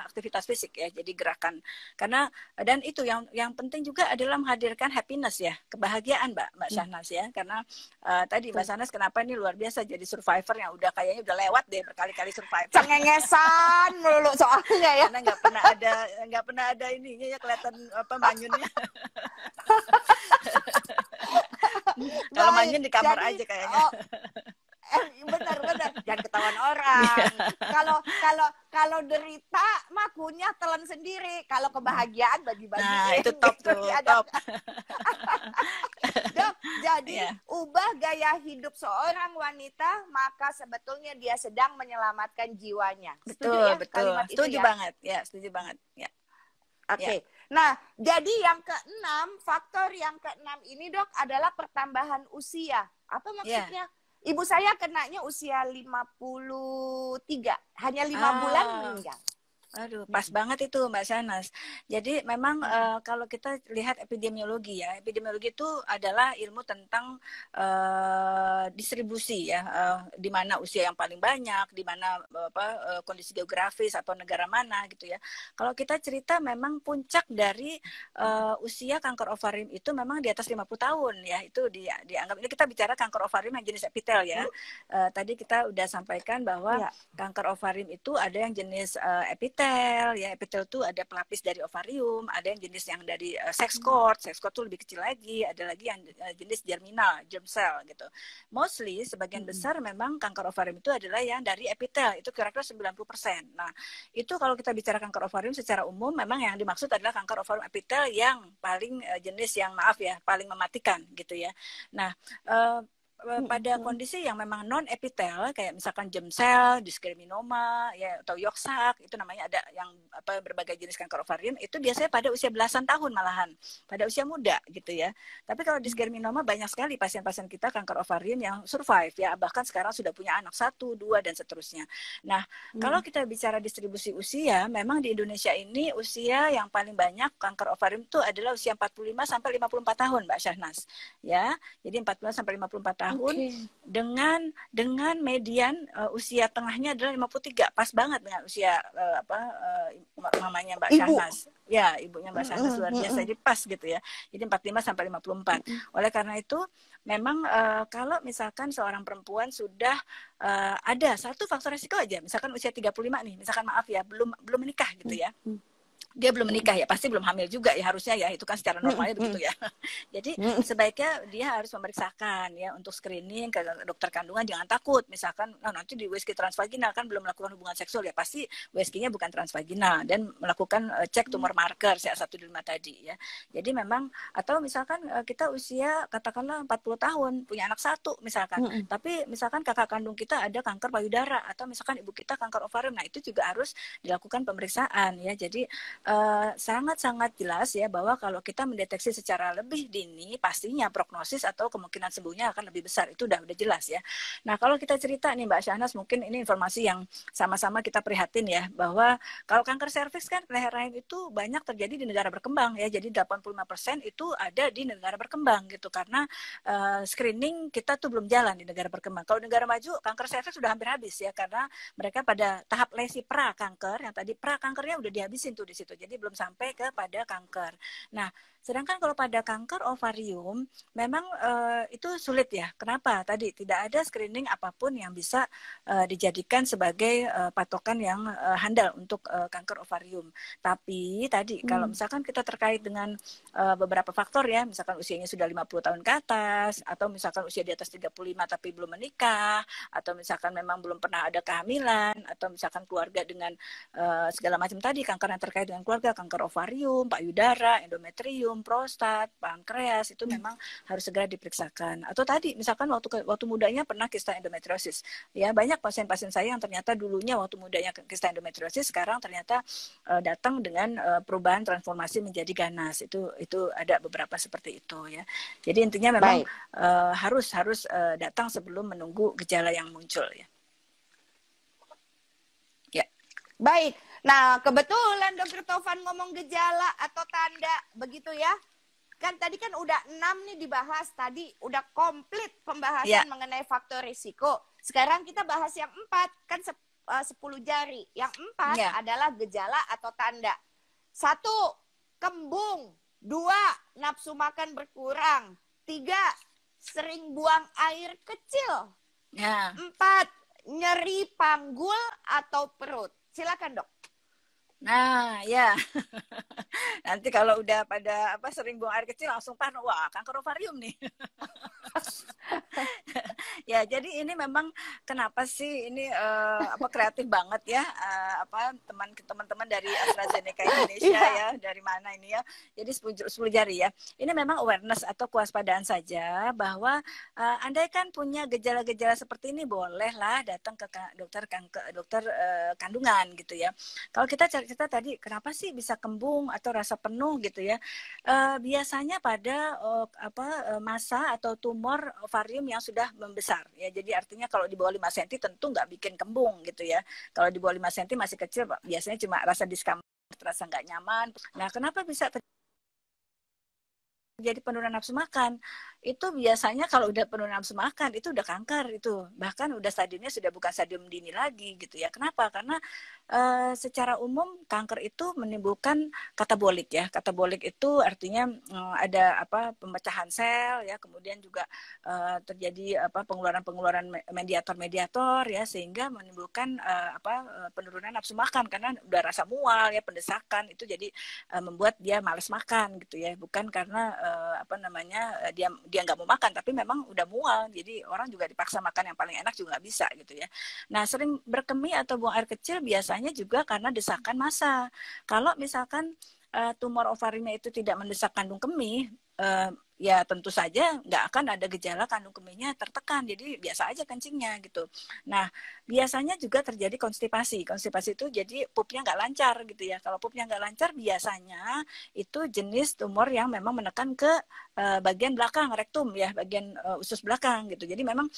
aktivitas fisik ya, jadi gerakan. Karena dan itu yang penting juga adalah menghadirkan happiness ya, kebahagiaan Mbak Syahnas ya. Karena tadi Mbak Syahnas kenapa ini luar biasa jadi survivor yang kayaknya udah lewat deh berkali-kali survivor. Cengengesan melulu soalnya ya. Karena nggak pernah ada ininya ya, kelihatan manyunnya. Kalau manyun di kamar aja kayaknya. Benar jangan ketahuan orang. Kalau derita mah kunyah telan sendiri. Kalau kebahagiaan bagi-bagi. Nah, itu top tuh, top. Dok, jadi ubah gaya hidup seorang wanita, maka sebetulnya dia sedang menyelamatkan jiwanya. Betul. Setuju banget. Ya, setuju banget. Ya. Oke. Nah, jadi yang keenam, faktor yang keenam ini dok adalah pertambahan usia. Apa maksudnya? Ibu saya kenanya usia 53, hanya 5 bulan meninggal. Aduh, pas banget itu Mbak Shanas. Jadi memang kalau kita lihat epidemiologi ya, epidemiologi itu adalah ilmu tentang distribusi ya, di mana usia yang paling banyak, di mana kondisi geografis atau negara mana gitu ya. Kalau kita cerita memang puncak dari usia kanker ovarium itu memang di atas 50 tahun ya. Itu dianggap, ini kita bicara kanker ovarium yang jenis epitel ya. Tadi kita udah sampaikan bahwa kanker ovarium itu ada yang jenis epitel ya, epitel itu ada pelapis dari ovarium, ada yang jenis yang dari sex cord itu lebih kecil lagi, ada lagi yang jenis germinal, germ cell gitu. Mostly sebagian besar memang kanker ovarium itu adalah yang dari epitel, itu kira-kira 90%. Nah, itu kalau kita bicara kanker ovarium secara umum memang yang dimaksud adalah kanker ovarium epitel yang paling jenis yang paling mematikan gitu ya. Nah, pada kondisi yang memang non epitel kayak misalkan germ cell, dysgerminoma ya, atau York-Sack, itu namanya ada yang berbagai jenis kanker ovarium, itu biasanya pada usia belasan tahun, malahan pada usia muda gitu ya. Tapi kalau dysgerminoma banyak sekali pasien-pasien kita kanker ovarium yang survive ya, bahkan sekarang sudah punya anak 1, 2 dan seterusnya. Nah, kalau kita bicara distribusi usia, memang di Indonesia ini usia yang paling banyak kanker ovarium itu adalah usia 45 sampai 54 tahun Mbak Syahnas ya. Jadi 45 sampai 54 tahun tahun dengan median usia tengahnya adalah 53, pas banget dengan usia mamanya Mbak Syahnas. Ya, ibunya Mbak Syahnas luar biasa, jadi pas gitu ya. Jadi 45 sampai 54. Oleh karena itu memang kalau misalkan seorang perempuan sudah ada satu faktor resiko aja, misalkan usia 35 nih, misalkan maaf ya, belum menikah gitu ya. Dia belum menikah ya, pasti belum hamil juga ya harusnya ya, itu kan secara normalnya begitu ya. Jadi sebaiknya dia harus memeriksakan ya untuk screening ke dokter kandungan, jangan takut misalkan nanti di USG transvaginal kan belum melakukan hubungan seksual ya, pasti USG-nya bukan transvaginal, dan melakukan cek tumor marker CA125 tadi ya. Jadi memang, atau misalkan kita usia katakanlah 40 tahun punya anak satu misalkan, tapi misalkan kakak kandung kita ada kanker payudara, atau misalkan ibu kita kanker ovarium, nah itu juga harus dilakukan pemeriksaan ya. Jadi sangat-sangat jelas ya bahwa kalau kita mendeteksi secara lebih dini, pastinya prognosis atau kemungkinan sembuhnya akan lebih besar. Itu udah jelas ya. Nah, kalau kita cerita nih Mbak Syahnas, mungkin ini informasi yang sama-sama kita prihatin ya, bahwa kalau kanker serviks kan leher rahim itu banyak terjadi di negara berkembang ya. Jadi 85% itu ada di negara berkembang gitu, karena screening kita tuh belum jalan di negara berkembang. Kalau negara maju, kanker serviks sudah hampir habis ya, karena mereka pada tahap lesi pra kanker, yang tadi pra kankernya udah dihabisin tuh di situ. Jadi belum sampai kepada kanker. Nah, sedangkan kalau pada kanker ovarium memang itu sulit ya. Kenapa? Tadi tidak ada screening apapun yang bisa dijadikan sebagai patokan yang handal untuk kanker ovarium. Tapi tadi kalau misalkan kita terkait dengan beberapa faktor ya, misalkan usianya sudah 50 tahun ke atas, atau misalkan usia di atas 35 tapi belum menikah, atau misalkan memang belum pernah ada kehamilan, atau misalkan keluarga dengan segala macam tadi, kanker yang terkait dengan keluarga, kanker ovarium, payudara, endometrium, prostat, pankreas, itu memang harus segera diperiksakan. Atau tadi misalkan waktu mudanya pernah kista endometriosis. Ya, banyak pasien-pasien saya yang ternyata dulunya waktu mudanya kista endometriosis, sekarang ternyata datang dengan perubahan transformasi menjadi ganas. Itu ada beberapa seperti itu ya. Jadi intinya memang harus datang sebelum menunggu gejala yang muncul ya. Ya. Baik. Nah, kebetulan Dokter Taufan ngomong gejala atau tanda begitu ya. Kan tadi kan udah 6 nih dibahas. Tadi udah komplit pembahasan mengenai faktor risiko. Sekarang kita bahas yang 4. Kan 10 jari. Yang 4 adalah gejala atau tanda. 1, kembung. 2, nafsu makan berkurang. 3, sering buang air kecil. 4, nyeri panggul atau perut. Silakan, Dok. Nah, ya. Nanti kalau udah pada sering buang air kecil langsung wah, kanker ovarium nih. Ya, jadi ini memang kenapa sih ini kreatif banget ya, teman-teman dari AstraZeneca Indonesia ya, dari mana ini ya. Jadi 10 jari ya. Ini memang awareness atau kewaspadaan saja bahwa andai kan punya gejala-gejala seperti ini, bolehlah datang ke dokter kandungan gitu ya. Kalau kita cerita tadi, kenapa sih bisa kembung atau rasa penuh gitu ya? Biasanya pada masa atau tumor ovarium yang sudah membesar ya. Jadi artinya kalau di bawah 5 cm tentu nggak bikin kembung gitu ya. Kalau di bawah 5 cm masih kecil, biasanya cuma rasa discomfort, terasa nggak nyaman. Nah, kenapa bisa terjadi penurunan nafsu makan? Itu biasanya kalau udah penurunan nafsu makan itu udah kanker, itu bahkan udah stadiumnya sudah bukan stadium dini lagi gitu ya. Kenapa? Karena secara umum kanker itu menimbulkan katabolik ya. Katabolik itu artinya ada pemecahan sel ya, kemudian juga terjadi pengeluaran mediator ya, sehingga menimbulkan penurunan nafsu makan karena udah rasa mual ya, pendesakan, itu jadi membuat dia malas makan gitu ya. Bukan karena dia nggak mau makan, tapi memang udah mual, jadi orang juga dipaksa makan yang paling enak juga nggak bisa gitu ya. Nah, sering berkemih atau buang air kecil biasanya juga karena desakan massa. Kalau misalkan tumor ovariumnya itu tidak mendesak kandung kemih, ya tentu saja nggak akan ada gejala kandung kemihnya tertekan, jadi biasa aja kencingnya gitu. Nah, biasanya juga terjadi konstipasi. Konstipasi itu jadi pupnya nggak lancar gitu ya. Kalau pupnya nggak lancar biasanya itu jenis tumor yang memang menekan ke bagian belakang rektum ya, bagian usus belakang gitu. Jadi memang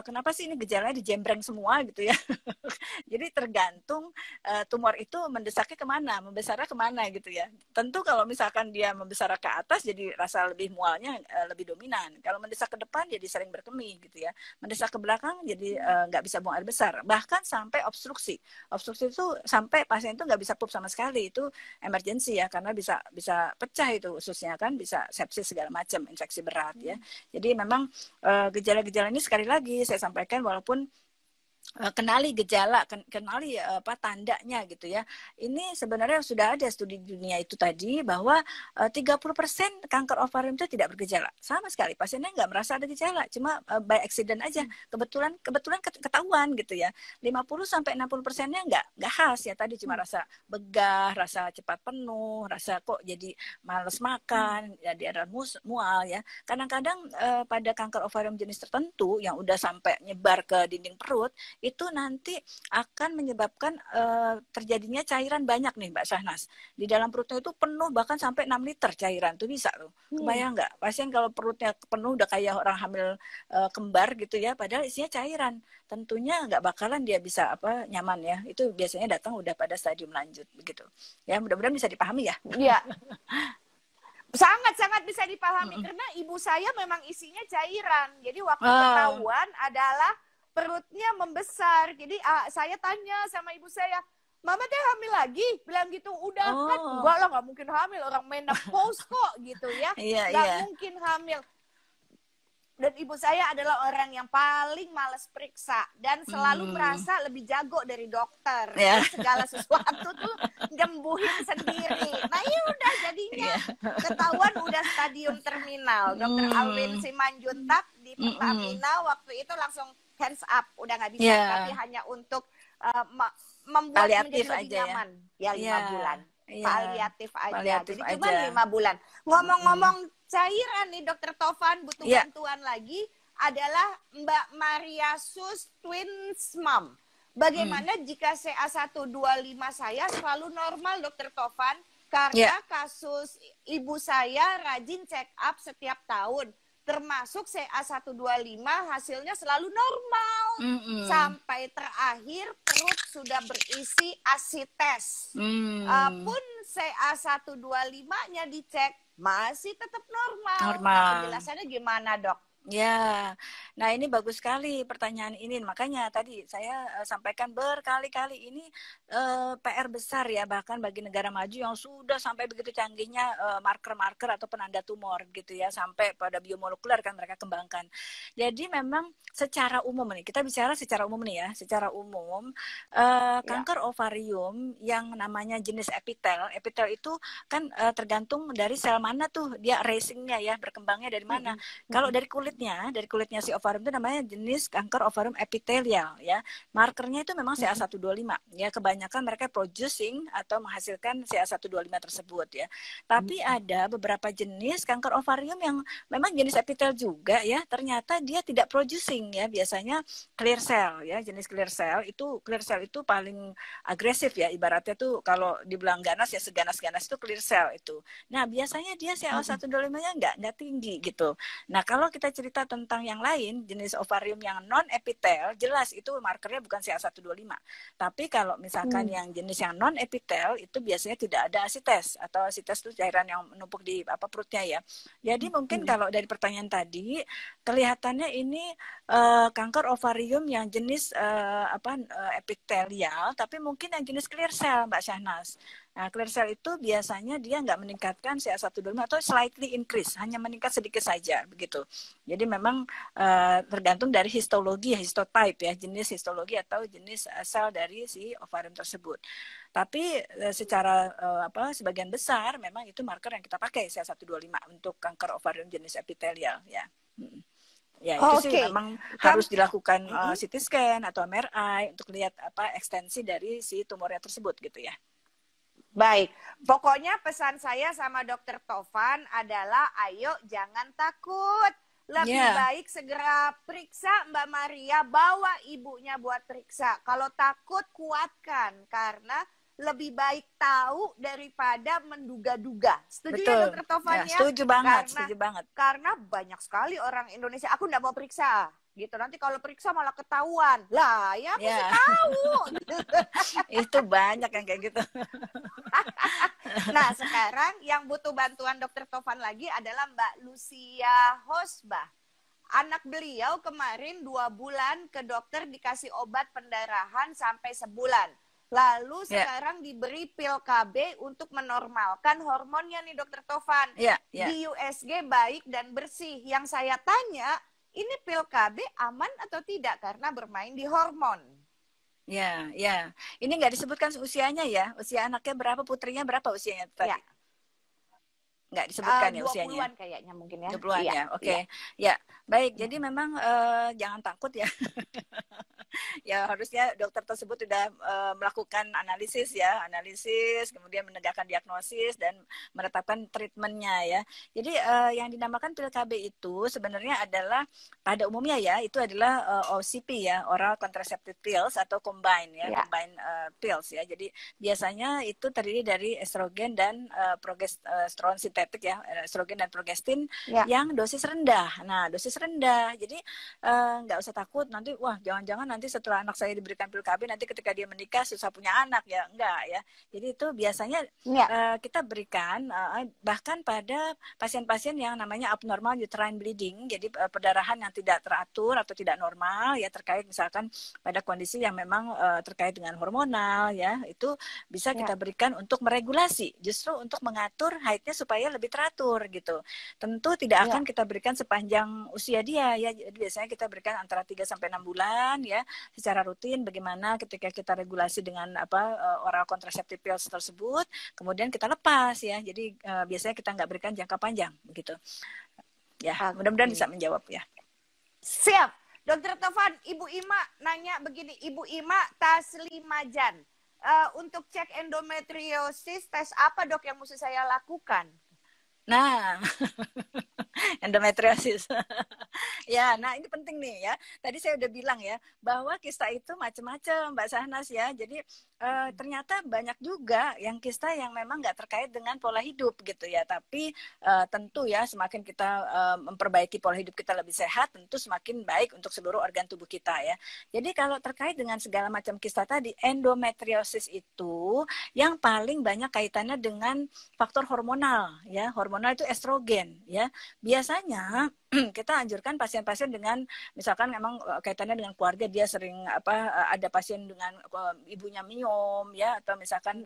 kenapa sih ini gejalanya dijembreng semua gitu ya. Jadi tergantung tumor itu mendesaknya kemana, membesarnya kemana gitu ya. Tentu kalau misalkan dia membesar ke atas jadi rasa lebih mualnya lebih dominan. Kalau mendesak ke depan jadi sering berkemih gitu ya. Mendesak ke belakang jadi nggak bisa buang air besar. Bahkan sampai obstruksi. Obstruksi itu sampai pasien itu nggak bisa pup sama sekali. Itu emergency ya, karena bisa pecah itu ususnya kan, bisa sepsis segala macam, infeksi berat ya. Jadi memang gejala-gejala ini sekali lagi saya sampaikan, walaupun kenali gejala, kenali tandanya gitu ya. Ini sebenarnya sudah ada studi dunia itu tadi bahwa 30% kanker ovarium itu tidak bergejala sama sekali. Pasiennya nggak merasa ada gejala, cuma by accident aja. Kebetulan ketahuan gitu ya. 50-60%-nya nggak khas ya, tadi cuma rasa begah, rasa cepat penuh, rasa kok jadi males makan, jadi ada mual ya. Kadang-kadang pada kanker ovarium jenis tertentu yang udah sampai nyebar ke dinding perut, itu nanti akan menyebabkan terjadinya cairan banyak nih Mbak Syahnas. Di dalam perutnya itu penuh, bahkan sampai 6 liter cairan tuh bisa tuh. Kebayang nggak? Pasien kalau perutnya penuh udah kayak orang hamil kembar gitu ya, padahal isinya cairan. Tentunya nggak bakalan dia bisa nyaman ya. Itu biasanya datang udah pada stadium lanjut begitu. Ya, mudah-mudahan bisa dipahami ya. Iya. Sangat-sangat bisa dipahami karena ibu saya memang isinya cairan. Jadi waktu ketahuan adalah perutnya membesar. Jadi saya tanya sama ibu saya, Mama teh hamil lagi? Bilang gitu, udah kan? Enggak lah, nggak mungkin hamil. Orang menopause kok gitu ya. Nggak mungkin hamil. Dan ibu saya adalah orang yang paling males periksa. Dan selalu merasa lebih jago dari dokter. Segala sesuatu tuh nyembuhin sendiri. Nah ya udah jadinya ketahuan udah stadium terminal. Dokter Alwin Simanjuntak di Pertamina waktu itu langsung hands up, udah nggak bisa, tapi hanya untuk membuat paliatif menjadi lebih aja nyaman ya 5 bulan. Paliatif aja. Paliatif jadi cuma 5 bulan. Ngomong-ngomong cairan nih Dokter Tovan butuh bantuan lagi adalah Mbak Maria Sus twins mom. Bagaimana jika CA125 saya selalu normal Dokter Tovan karena kasus ibu saya rajin check up setiap tahun. Termasuk CA125 hasilnya selalu normal. Sampai terakhir perut sudah berisi asites. Pun CA125-nya dicek masih tetap normal. Nah, penjelasannya gimana dok? Ya, nah ini bagus sekali pertanyaan ini. Makanya tadi saya sampaikan berkali-kali ini PR besar ya, bahkan bagi negara maju yang sudah sampai begitu canggihnya marker-marker atau penanda tumor gitu ya, sampai pada biomolekuler kan mereka kembangkan. Jadi memang secara umum nih, kita bicara secara umum nih ya, secara umum kanker ovarium yang namanya jenis epitel itu kan tergantung dari sel mana tuh dia racingnya ya, berkembangnya dari mana. Kalau dari kulitnya si ovarium itu namanya jenis kanker ovarium epitelial ya. Markernya itu memang CA125 ya, kebanyakan mereka producing atau menghasilkan CA125 tersebut ya. Tapi ada beberapa jenis kanker ovarium yang memang jenis epitel juga ya, ternyata dia tidak producing ya, biasanya clear cell ya, jenis clear cell itu paling agresif ya, ibaratnya tuh kalau dibilang ganas ya seganas-ganas itu clear cell itu. Nah, biasanya dia CA125-nya nggak tinggi gitu. Nah, kalau kita cerita tentang yang lain, jenis ovarium yang non-epitel, jelas itu markernya bukan CA125. Tapi kalau misalkan yang jenis yang non-epitel, itu biasanya tidak ada asites, atau asites itu cairan yang menumpuk di perutnya ya. Jadi mungkin kalau dari pertanyaan tadi, kelihatannya ini kanker ovarium yang jenis epitelial, tapi mungkin yang jenis clear cell, Mbak Syahnas. Nah, clear cell itu biasanya dia nggak meningkatkan CA125 atau slightly increase, hanya meningkat sedikit saja begitu. Jadi memang tergantung dari histologi, histotype ya, jenis histologi atau jenis sel dari si ovarium tersebut. Tapi secara sebagian besar memang itu marker yang kita pakai CA125 untuk kanker ovarium jenis epitelial ya. Ya, itu sih memang harus dilakukan CT scan atau MRI untuk lihat ekstensi dari si tumornya tersebut gitu ya. Baik, pokoknya pesan saya sama Dokter Tovan adalah ayo jangan takut. lebih baik segera periksa Mbak Maria, bawa ibunya buat periksa. Kalau takut kuatkan, karena lebih baik tahu daripada menduga-duga. Setuju ya Dokter Tovan ya? Setuju banget, setuju banget. Karena banyak sekali orang Indonesia, aku nggak mau periksa. Gitu, nanti kalau periksa malah ketahuan. Lah, ya aku sih tahu. Itu banyak yang kayak gitu. Nah, sekarang yang butuh bantuan Dokter Tovan lagi adalah Mbak Lucia Hosbah. Anak beliau kemarin 2 bulan ke dokter dikasih obat pendarahan sampai sebulan. Lalu sekarang diberi pil KB untuk menormalkan hormonnya nih Dokter Tovan. Di USG baik dan bersih. Yang saya tanya, ini pil KB aman atau tidak karena bermain di hormon? Ya. Ini nggak disebutkan usianya ya. Usia anaknya berapa, putrinya berapa usianya tadi? Ya. Nggak disebutkan ya usianya. 20-an kayaknya mungkin ya. 20-an ya. Oke. Ya, baik. Jadi memang jangan takut ya. Ya harusnya dokter tersebut sudah melakukan analisis, kemudian menegakkan diagnosis dan menetapkan treatmentnya ya. Jadi yang dinamakan pil KB itu sebenarnya adalah pada umumnya ya itu adalah OCP ya, oral contraceptive pills atau combine combine pills ya. Jadi biasanya itu terdiri dari estrogen dan progesteron sintetik ya, estrogen dan progestin yang dosis rendah. Nah dosis rendah, jadi nggak usah takut nanti jangan-jangan nanti setelah anak saya diberikan pil KB nanti ketika dia menikah susah punya anak ya, enggak ya. Jadi itu biasanya kita berikan bahkan pada pasien-pasien yang namanya abnormal uterine bleeding, jadi perdarahan yang tidak teratur atau tidak normal ya, terkait misalkan pada kondisi yang memang terkait dengan hormonal ya, itu bisa kita berikan untuk meregulasi, justru untuk mengatur haidnya supaya lebih teratur gitu. Tentu tidak akan kita berikan sepanjang usia dia ya. Jadi biasanya kita berikan antara 3 sampai 6 bulan ya secara rutin, bagaimana ketika kita regulasi dengan oral contraceptive pills tersebut, kemudian kita lepas ya. Jadi biasanya kita nggak berikan jangka panjang begitu. Ya, mudah-mudahan bisa menjawab ya. Siap. Dokter Tovan, Ibu Ima nanya begini, Ibu Ima Taslimajan, untuk cek endometriosis, tes apa dok yang mesti saya lakukan? Nah, endometriosis. Ya, nah ini penting nih ya. Tadi saya udah bilang ya bahwa kista itu macam-macam, Mbak Sahnas ya. Jadi ternyata banyak juga yang kista yang memang nggak terkait dengan pola hidup gitu ya. Tapi tentu ya semakin kita memperbaiki pola hidup kita lebih sehat, tentu semakin baik untuk seluruh organ tubuh kita ya. Jadi kalau terkait dengan segala macam kista tadi, endometriosis itu yang paling banyak kaitannya dengan faktor hormonal ya. Hormonal itu estrogen ya. Biasanya kita anjurkan pasien-pasien dengan misalkan memang kaitannya dengan keluarga, dia sering ada pasien dengan ibunya miom ya, atau misalkan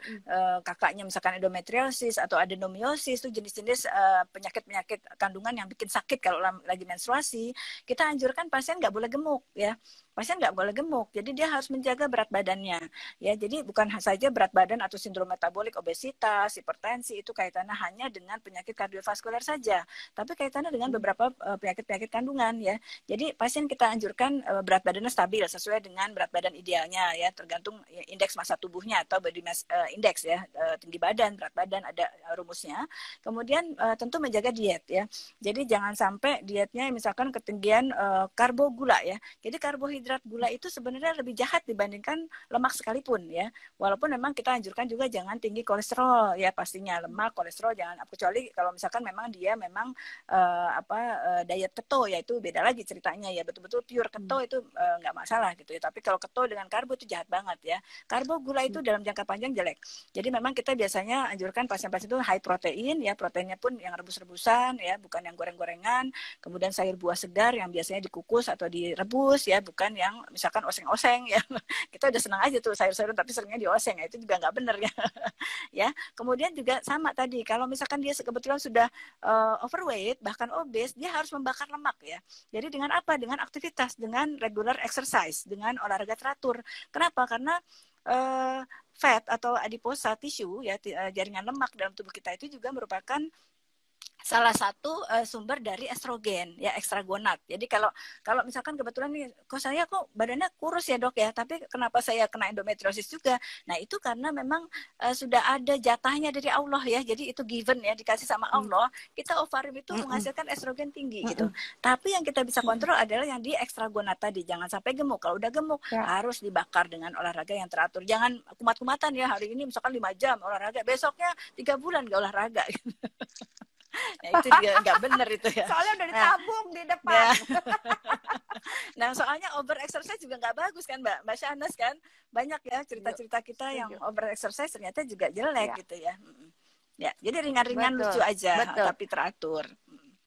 kakaknya misalkan endometriosis atau adenomiosis, itu jenis-jenis penyakit-penyakit kandungan yang bikin sakit kalau lagi menstruasi. Kita anjurkan pasien nggak boleh gemuk ya. Pasien nggak boleh gemuk, jadi dia harus menjaga berat badannya ya. Jadi bukan saja berat badan atau sindrom metabolik, obesitas, hipertensi, itu kaitannya hanya dengan penyakit kardiovaskuler saja, tapi kaitannya dengan beberapa penyakit-penyakit kandungan ya. Jadi pasien kita anjurkan berat badannya stabil sesuai dengan berat badan idealnya ya, tergantung indeks massa tubuhnya atau body mass index ya, tinggi badan, berat badan, ada rumusnya. Kemudian tentu menjaga diet ya. Jadi jangan sampai dietnya misalkan ketinggian karbo gula ya. Jadi karbohidrat gula itu sebenarnya lebih jahat dibandingkan lemak sekalipun ya. Walaupun memang kita anjurkan juga jangan tinggi kolesterol ya, pastinya lemak, kolesterol jangan, kecuali kalau misalkan memang dia memang diet keto ya, itu beda lagi ceritanya ya, betul-betul pure keto itu nggak masalah gitu ya. Tapi kalau keto dengan karbo itu jahat banget ya. Karbo gula itu dalam jangka panjang jelek. Jadi memang kita biasanya anjurkan pasien-pasien itu high protein ya, proteinnya pun yang rebus-rebusan ya, bukan yang goreng-gorengan. Kemudian sayur buah segar yang biasanya dikukus atau direbus ya, bukan yang misalkan oseng-oseng ya. Kita udah senang aja tuh sayur-sayuran tapi seringnya dioseng ya, itu juga nggak bener ya. Ya. Kemudian juga sama tadi, kalau misalkan dia kebetulan sudah overweight bahkan obes, dia harus membakar lemak ya. Jadi dengan apa? Dengan aktivitas, dengan regular exercise, dengan olahraga teratur. Kenapa? Karena fat atau adiposa tisu ya, jaringan lemak dalam tubuh kita itu juga merupakan salah satu sumber dari estrogen ya, ekstragonat. Jadi kalau misalkan kebetulan nih kok saya kok badannya kurus ya dok ya, tapi kenapa saya kena endometriosis juga? Nah itu karena memang sudah ada jatahnya dari Allah ya, jadi itu given ya, dikasih sama Allah. Kita ovarium itu menghasilkan estrogen tinggi gitu. Tapi yang kita bisa kontrol adalah yang di ekstragonat tadi. Jangan sampai gemuk. Kalau udah gemuk harus dibakar dengan olahraga yang teratur. Jangan kumat-kumatan ya, hari ini misalkan 5 jam olahraga, besoknya 3 bulan gak olahraga. Nah, itu juga nggak bener itu ya. Soalnya udah ditabung di depan. Nah, soalnya over exercise juga nggak bagus kan Mbak Syahnas kan. Banyak ya cerita-cerita kita yang over exercise ternyata juga jelek gitu ya. Ya, jadi ringan-ringan lucu aja, tapi teratur.